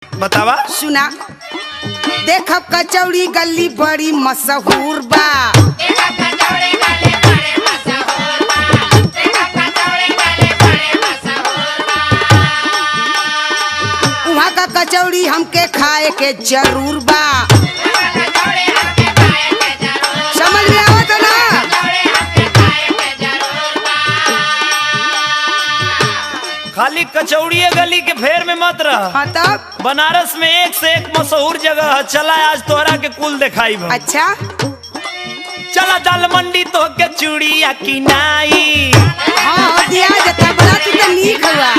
बतावा। सुना, देखब कचौड़ी गली बड़ी मशहूर बा। वहाँ का कचौड़ी हमके खाए के जरूर बा। समझ में आवत ना? खाली कचौड़िया गली के फेर में मत रह। हाँ तब बनारस में एक से एक मशहूर जगह है, चला आज तोहरा के कुल दिखाई भा। अच्छा, चला दाल मंडी तो के चूड़िया की नाई। हाँ दिया जाता, बड़ा तू तो नीक हुआ।